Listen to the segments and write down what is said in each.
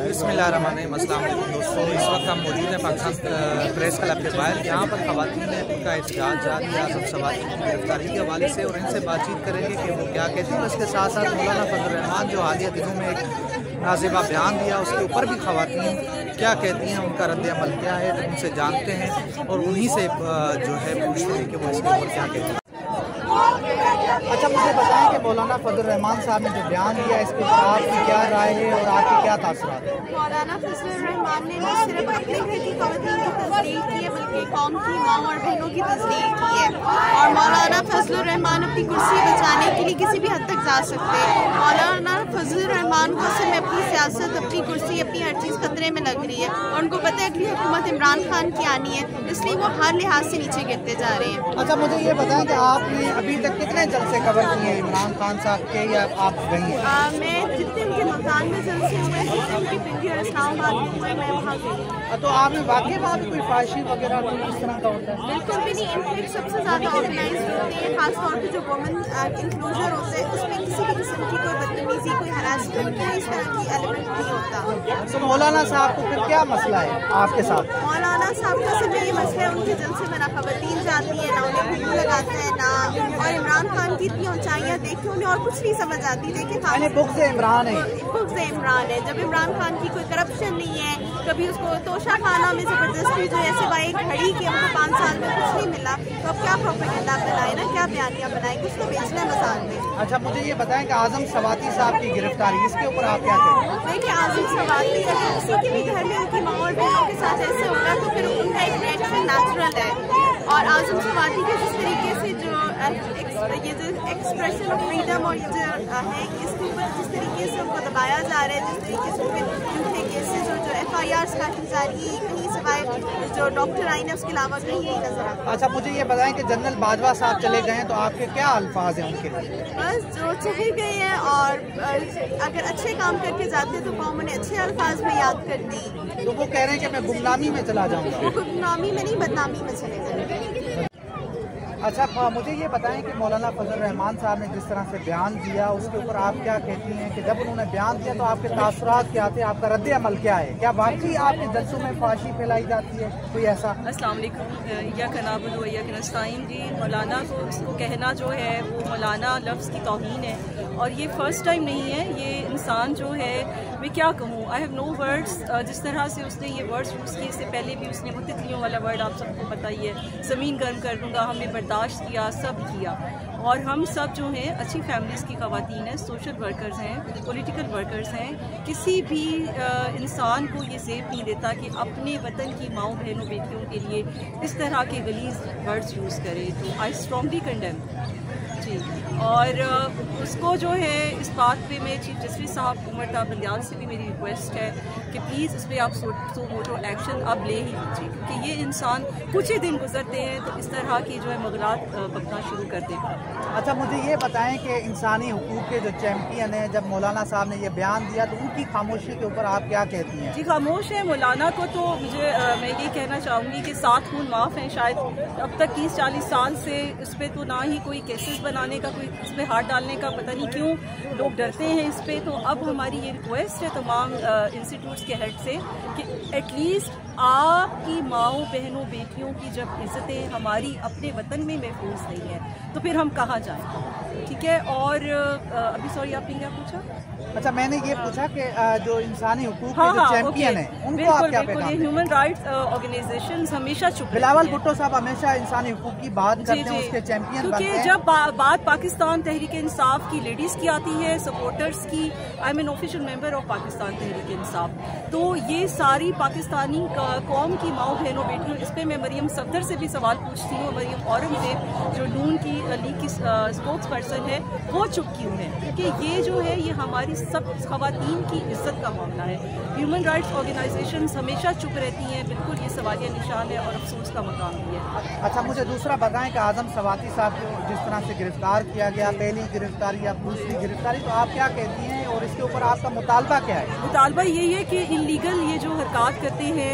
बिस्मिल्लाहिर्रहमानिर्रहीम। अस्सलाम वालेकुम दोस्तों, इस वक्त हम मौजूद हैं पाकिस्तान प्रेस क्लब के बाहर। यहाँ पर ख़वातीन ने उनका एहतजाज जारी है सब ख़वातीन की गिरफ्तारी के हवाले से, और इनसे बातचीत करेंगे कि वो क्या कहती हैं। इसके साथ साथ मौलाना फजल रहमान जो हालिया दिनों में एक नाज़िबा बयान दिया, उसके ऊपर भी ख़वातीन क्या कहती हैं, उनका रद्द अमल क्या है, तो उनसे जानते हैं और उन्हीं से जो है पूछते हैं कि वो इसके ऊपर क्या कहते हैं। अच्छा, मुझे बताएं कि मौलाना फजल रहमान साहब ने जो बयान दिया, इसके ऊपर आपकी क्या राय है और आपकी क्या तासुरात है? मौलाना फजल रहमान ने न सिर्फ अपने घर की ख़वातीन की तस्दीक की है, बल्कि कौम की माँ और बहनों की तस्दीक की है। और मौलाना फजल रहमान अपनी कुर्सी बचाने के लिए किसी भी हद तक जा सकते हैं। मौलाना फजल रहमान को सिर्फ अपनी सियासत, अपनी कुर्सी, अपनी हर चीज़ खतरे में लग रही है, और उनको पता है अगली हुकूमत इमरान खान की आनी है, इसलिए वो हर लिहाज से नीचे गिरते जा रहे हैं। अच्छा, मुझे ये बताएं कि आपने अभी तक कितने जलसे कवर किए हैं इमरान खान साहब के, या आप गई हैं? मैं जितने उनके मकान में जलसे हुए, जितने उनकी पिंडी और इस्लामाबाद हुए, मैं वहाँ गई। तो आपने वाकई वहाँ भी कोई फाशी वगैरह कोई इस तरह का होता है? बिल्कुल भी नहीं। इनफैक्ट सबसे ज़्यादा ऑर्गेनाइज होते हैं, खासतौर पर जो वुमेन इंक्लूजर होते हैं, उसमें किसी भी किस्म की कोई बदतमीजी, कोई हरासमेंट, कोई इस तरह की एलिमेंट नहीं होता। तो मौलाना साहब को फिर क्या मसला है आपके साथ? मौलाना साहब का सिर्फ ये मसला है, उनके जलसे में ना ख़वातीन जाती है, ना उन्हें भिड़ू लगाते हैं, ना और इमरान खान की इतनी ऊंचाइयाँ देख के उन्हें और कुछ नहीं समझ आती। देखिए, बुग़्ज़ इमरान है, बुग़्ज़ इमरान है। जब इमरान खान की कोई करप्शन नहीं है, कभी उसको तोशा खाना में ज़बरदस्ती जो है सिवाय घड़ी के हमको 5 साल में कुछ नहीं मिला, तो अब क्या प्रोपेगेंडा बनाए ना, क्या बयानियाँ बनाए, कुछ तो बेचना है मसाल में। अच्छा, मुझे ये बताएं कि आज़म सवाती साहब की गिरफ्तारी, इसके ऊपर आप क्या कहें? देखिए, आज़म सवाती अगर किसी के भी घर में उनकी माँ और बहनों के साथ ऐसे होगा तो फिर उनका एक रिएक्शन नेचुरल है। और आज़म सवाती के जिस तरीके से जो ये जो एक्सप्रेशन ऑफ फ्रीडम और ये जो है, इसके ऊपर जिस तरीके से उनको दबाया जा रहा है, जिस तरीके से उनके केसेस और जो FIRs काटी जा रही है, कहीं सिवाय जो डॉक्टर आइन है उसके अलावा कहीं नहीं नजर आता। अच्छा, मुझे ये बताएं कि जनरल बाजवा साहब चले गए हैं, तो आपके क्या अल्फाज हैं उनके लिए? बस जो चले गए हैं, और अगर अच्छे काम करके जाते तो कौम उन्हें अच्छे अल्फाज में याद करती। तो वो कह रहे हैं कि मैं गुमनामी में चला जाऊंगा। वो गुमनामी में नहीं, बदनामी में चले जाएंगे। अच्छा, मुझे ये बताएं कि मौलाना फजल रहमान साहब ने जिस तरह से बयान दिया, उसके ऊपर आप क्या कहती हैं कि जब उन्होंने बयान दिया तो आपके तासुरात क्या थे, आपका रद्द अमल क्या है? क्या वाकई आपके जलसों में फाशी फैलाई जाती है, कोई ऐसा? अस्सलाम वालेकुम। या कनाबुद व या नस्ताईन जी, मौलाना को उसको कहना जो है वो मौलाना लफ्ज़ की तौहीन है, और ये फ़र्स्ट टाइम नहीं है। ये इंसान जो है, मैं क्या कहूँ, आई हैव नो वर्ड्स। जिस तरह से उसने ये वर्ड्स यूज़ किए, इससे पहले भी उसने मुतितलियों वाला वर्ड आप सबको पता ही है, ज़मीन गर्म कर दूँगा, हमने बर्दाश्त किया, सब किया। और हम सब जो हैं अच्छी फैमिलीज़ की ख़वातीन हैं, सोशल वर्कर्स हैं, पॉलिटिकल वर्कर्स हैं। किसी भी इंसान को ये ज़ेब नहीं देता कि अपने वतन की माँओं बहनों बेटियों के लिए इस तरह के गलीज़ वर्ड्स यूज़ करे। तो आई स्ट्रॉन्गली कंडेम जी। और उसको जो है इस बात पे मैं चीफ जस्टिस साहब उमर ताब बंदियाल से भी मेरी रिक्वेस्ट है कि प्लीज़ इस पर आप सो मोटो एक्शन अब ले ही लीजिए, क्योंकि ये इंसान कुछ ही दिन गुजरते हैं तो इस तरह की जो है मगलात बकना शुरू कर देगा। अच्छा, मुझे ये बताएं कि इंसानी हुकूक के जो चैम्पियन हैं, जब मौलाना साहब ने ये बयान दिया तो उनकी खामोशी के ऊपर आप क्या कहती हैं? जी, खामोश है। मौलाना को तो मुझे मैं ये कहना चाहूँगी कि 7 खून माफ़ हैं। शायद अब तक 30-40 साल से इस पर तो ना ही कोई केसेस बनाने का, कोई इस पर हाथ डालने का, पता नहीं क्यों लोग डरते हैं इस पर। तो अब हमारी ये रिक्वेस्ट है तमाम इंस्टीट्यूट्स के हेड से कि एटलीस्ट आपकी माँओं बहनों बेटियों की जब इज़्ज़तें हमारी अपने वतन में महफूज नहीं है तो फिर हम कहाँ जाएँ? ठीक है। और अभी सॉरी, आपने क्या पूछा? अच्छा, मैंने ये पूछा कि जो इंसानी हुकूक के जो चैंपियन हैं, उनको आप क्या पैगाम दें? ह्यूमन राइट्स ऑर्गेनाइजेशंस हमेशा चुप, बिलावल भुट्टो साहब हमेशा इंसानी हुकूक की बात करते हैं, उसके चैंपियन बनते हैं। क्योंकि जब बात पाकिस्तान तहरीक इंसाफ की लेडीज की आती है, सपोर्टर्स की, I am an official member of Pakistan Tehreek Insaf, तो ये सारी पाकिस्तानी कौम की माओ बहनों बेटियों, इस पर मैं मरियम सफदर से भी सवाल पूछती हूँ। मरियम औरंगजेब जो नून की लीग की स्पोक्स पर्सन है, वो चुप क्यों है? क्योंकि ये जो है ये हमारी सब खवातीन की इज्जत का मामला है। ह्यूमन राइट्स ऑर्गेनाइजेशंस हमेशा चुप रहती हैं, बिल्कुल ये सवालिया निशान है और अफसोस का मकाम भी है। अच्छा, मुझे दूसरा बताएं कि आज़म सवाती साहब को जिस तरह से गिरफ्तार किया गया, पहली गिरफ्तारी या दूसरी गिरफ्तारी, तो आप क्या कहती हैं اور اس کے اوپر آپ کا مطالبہ کیا ہے؟ مطالبہ یہی ہے کہ انلیگل یہ جو حرکات کرتے ہیں،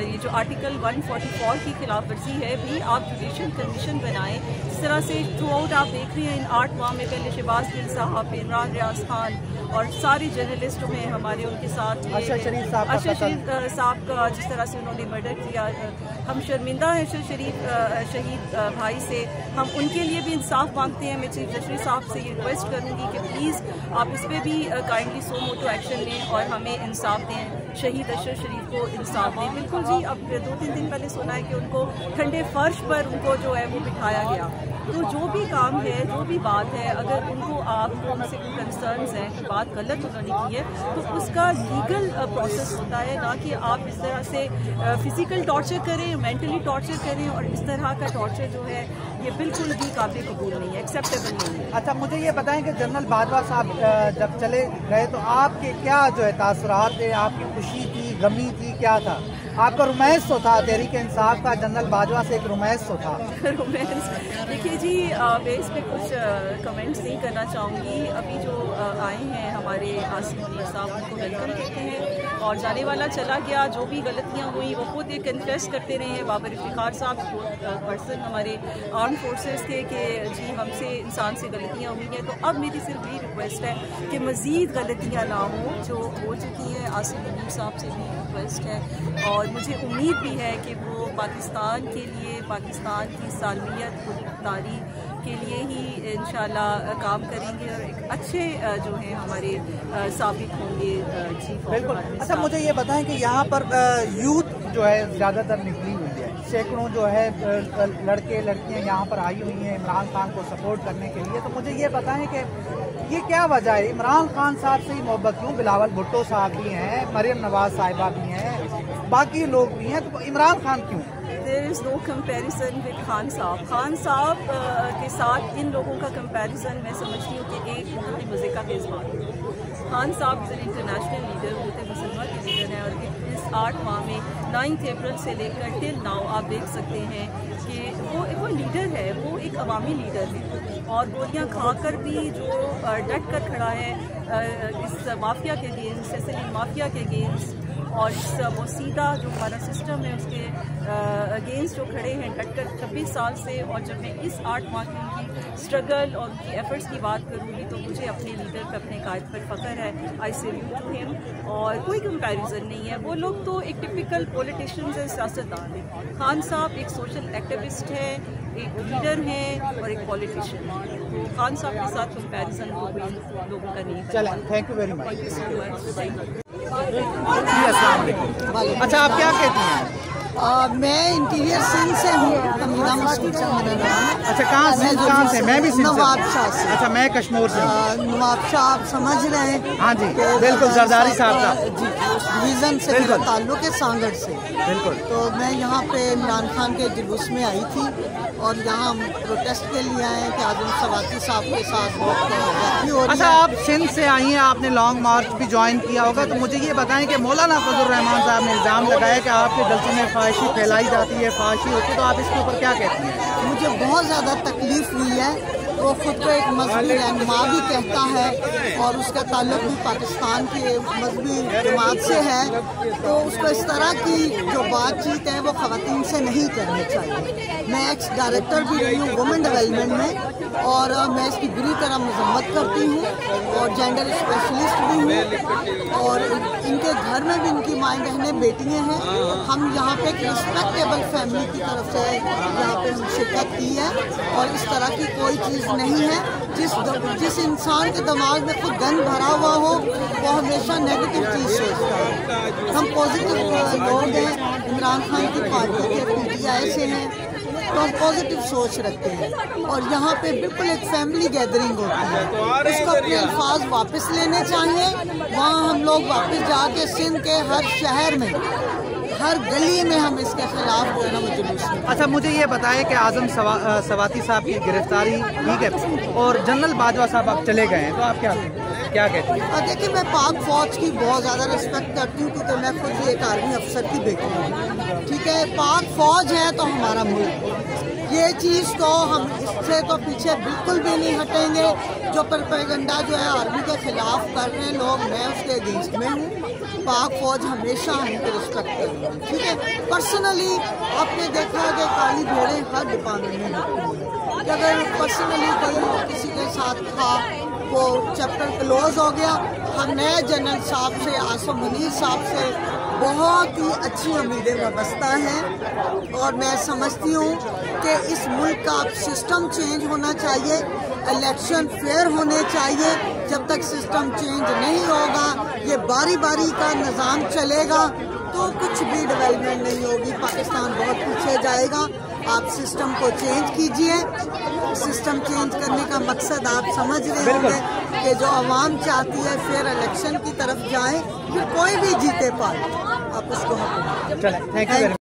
یہ جو آرٹیکل 144 کی خلاف ورزی ہے بھی آپ جوڈیشل کمیشن بنائیں. جس طرح سے تھرو آؤٹ آپ دیکھ رہے ہیں ان 8 ماہ میں پہلے شہباز گل صاحب، عمران ریاض خان اور سارے جرنلسٹ ہیں ہمارے، ان کے ساتھ ارشد شریف صاحب کا جس طرح سے انہوں نے مرڈر کیا. ہم شرمندہ ہیں ارشد شریف شہید بھائی سے. ہم ان کے لیے بھی انصاف مانگتے ہیں. میں چیف جسٹس صاحب سے یہ ریکویسٹ کروں گی کہ پلیز آپ اس پہ بھی کائنڈلی سو موٹو ایکشن لیں اور ہمیں انصاف دیں، شہید ارشد شریف کو انصاف دیں. بالکل جی، اب 2-3 دن پہلے سنا ہے کہ ان کو ٹھنڈے فرش پر ان کو جو ہے وہ بٹھایا گیا. تو جو بھی کام ہے، جو بھی بات ہے، اگر ان کو آپ کو ان سے کوئی کنسرنز ہیں کہ بات غلط انہوں نے کی ہے تو اس کا لیگل پروسیس ہوتا ہے، نہ کہ آپ اس طرح سے فزیکل ٹارچر کریں، مینٹلی ٹارچر کریں. اور اس طرح کا ٹارچر جو ہے یہ بالکل بھی قابل قبول نہیں ہے، ایکسیپٹیبل نہیں ہے. اچھا، مجھے یہ بتائیں کہ جنرل باجوہ صاحب جب چلے گئے تو آپ کے کیا جو ہے تاثرات تھے؟ آپ کی خوشی تھی، غمی تھی، کیا تھا؟ آپ کا رومانس تو تھا تحریک انصاف کا، جنرل باجوہ سے ایک رومانس تو تھا. رومانس دیکھیے جی، میں اس پہ کچھ کمنٹس نہیں کرنا چاہوں گی. ابھی جو آئے ہیں ہمارے عاصم منیر صاحب، ان کو ویلکم کہتے ہیں، اور جانے والا چلا گیا. جو بھی غلطیاں ہوئی وہ خود ایک کنفیس کرتے رہے ہیں. بابر افتخار صاحب پرسن ہمارے آرم فورسز کے کہ جی ہم سے انسان سے غلطیاں ہوئی ہیں. تو اب میری صرف یہی ریکویسٹ ہے کہ مزید غلطیاں نہ ہوں جو ہو چکی ہیں. عاصم منیر صاحب سے بھی ریکویسٹ ہے، اور مجھے امید بھی ہے کہ وہ پاکستان کے لیے، پاکستان کی سالمیت، خودمختاری کے لیے ہی انشاءاللہ کام کریں گے اور ایک اچھے جو ہیں ہمارے ثابت ہوں گے چیف. بالکل. اچھا، مجھے یہ بتائیں کہ یہاں پر یوتھ جو ہے زیادہ تر نکلی ہوئی ہے، سینکڑوں جو ہے لڑکے لڑکیاں یہاں پر آئی ہوئی ہیں عمران خان کو سپورٹ کرنے کے لیے. تو مجھے یہ بتائیں کہ یہ کیا وجہ ہے؟ عمران خان صاحب سے ہی محبت کیوں؟ بلاول بھٹو صاحب بھی ہیں، مریم نواز صاحبہ بھی ہیں، باقی لوگ بھی ہیں، تو عمران خان کیوں؟ There is no comparison with Khan صاحب. خان صاحب کے ساتھ ان لوگوں کا کمپیریزن میں سمجھتی ہوں کہ ایک بہت ہی مزے کا خیز بات ہے. خان صاحب از این انٹرنیشنل لیڈر، ہوتے مسلمان کے لیڈر ہیں، اور اس 8 ماہ میں 9 اپریل سے لے کر ٹل ناؤ آپ دیکھ سکتے ہیں کہ وہ لیڈر ہے، وہ ایک عوامی لیڈر ہے، اور گولیاں کھا کر بھی جو ڈٹ کر کھڑا ہے اس مافیا کے اگینسٹ، سیسلین مافیا کے اگینسٹ، اور اس وہ سیدھا جو ہمارا سسٹم ہے اس کے اگینسٹ جو کھڑے ہیں ڈٹ کر 26 سال سے. اور جب میں اس 8 ماہ کی ان کی اسٹرگل اور ان کی ایفرٹس کی بات کروں گی تو مجھے اپنے لیڈر پہ، اپنے قائد پر فخر ہے. آئی سیلیوٹ ٹو ہم، اور کوئی کمپیریزن نہیں ہے. وہ لوگ تو ایک ٹپیکل پولیٹیشینز ہیں، سیاستدان ہیں. خان صاحب ایک سوشل ایکٹیوسٹ ہے، ایک لیڈر ہیں اور ایک پولیٹیشین ہے. تو خان صاحب کے ساتھ کمپیریزن کو کوئی لوگوں کا نہیں. چلیں، thank you very much. Thank you so much. جی السلام علیکم. اچھا، آپ کیا کہتی ہیں؟ میں انٹیریئر سندھ سے ہوں. میرا نام. اچھا، کہاں سے؟ میں بھی نواب شاہ سے. اچھا، میں کشمور سے. نواب شاہ آپ سمجھ رہے ہیں؟ ہاں جی بالکل، زرداری صاحب کا. جی، اس ڈویژن سے میرا تعلق ہے، سانگڑ سے. بالکل. تو میں یہاں پہ عمران خان کے جلوس میں آئی تھی، اور یہاں پروٹیسٹ کے لیے آئے ہیں کہ اعظم سواتی صاحب کے ساتھ بہت ہو رہی ہے. اچھا، آپ سندھ سے آئی ہیں، آپ نے لانگ مارچ بھی جوائن کیا ہوگا. تو مجھے یہ بتائیں کہ مولانا فضل الرحمان صاحب نے الزام لگایا کہ آپ کے جلسوں میں فحاشی پھیلائی جاتی ہے، فحاشی ہوتی ہے. تو آپ اس کے اوپر کیا کہتی ہیں؟ مجھے بہت زیادہ تکلیف ہوئی ہے. وہ خود کو ایک مذہبی رہنما بھی کہتا ہے، اور اس کا تعلق بھی پاکستان کی مذہبی جماعت سے ہے. تو اس کو اس طرح کی جو بات چیت ہے وہ خواتین سے نہیں کرنی چاہیے. میں ایکس ڈائریکٹر بھی رہی ہوں وومن ڈیولپمنٹ میں، اور میں اس کی بری طرح مذمت کرتی ہوں، اور جینڈر اسپیشلسٹ بھی ہوں، اور ان کے گھر میں بھی ان کی مائیں بہنیں بیٹیاں ہیں. ہم یہاں پہ ایک رسپیکٹیبل فیملی کی طرف سے یہاں پہ ہم شرکت کی ہے، اور اس طرح کی کوئی چیز نہیں ہے. جس انسان کے دماغ میں خود گند بھرا ہوا ہو وہ ہمیشہ نیگیٹو چیز سوچتا ہے. ہم پازیٹیو لوگ ہیں، عمران خان کی پارٹی کے PTI سے ہیں، تو ہم پازیٹیو سوچ رکھتے ہیں. اور یہاں پہ بالکل ایک فیملی گیدرنگ ہوتی ہے. اس کو اپنے الفاظ واپس لینے چاہیے. وہاں ہم لوگ واپس جا کے سندھ کے ہر شہر میں हर गली में हम इसके खिलाफ जो है ना वो जुलूस में। अच्छा, मुझे ये बताएं कि आजम सवाती साहब की गिरफ्तारी ठीक है और जनरल बाजवा साहब अब चले गए हैं, तो आप क्या कहते हैं? देखिए, मैं पाक फौज की बहुत ज़्यादा रिस्पेक्ट करती हूँ क्योंकि मैं खुद एक आर्मी अफसर की बेटी हूँ, ठीक है। पाक फौज है तो हमारा मुल्क, ये चीज़ तो हम इससे तो पीछे बिल्कुल भी नहीं हटेंगे। जो प्रोपेगेंडा जो है आर्मी के खिलाफ कर रहे हैं लोग, मैं उसके अगेंस्ट में हूँ। पाक फौज हमेशा हमको रिस्पेक्ट करती है, ठीक है। पर्सनली आपने देखा कि काली घोड़े हर डिपार्टमेंट में होती है कि अगर पर्सनली कोई किसी के साथ था वो चैप्टर क्लोज हो गया। हम नए जनरल साहब से, आसिम मुनीर साहब से बहुत ही अच्छी उम्मीदें वाबस्ता हैं और मैं समझती हूँ कि इस मुल्क का अब सिस्टम चेंज होना चाहिए, इलेक्शन फेयर होने चाहिए। जब तक सिस्टम चेंज नहीं होगा, ये बारी बारी का निज़ाम चलेगा तो कुछ भी डेवलपमेंट नहीं होगी, पाकिस्तान बहुत पीछे जाएगा। आप सिस्टम को चेंज कीजिए। सिस्टम चेंज करने का मकसद आप समझ रहे होंगे कि जो आवाम चाहती है फेयर इलेक्शन की तरफ जाए, फिर कोई भी जीते पाए, आप उसको चलें। Thank you.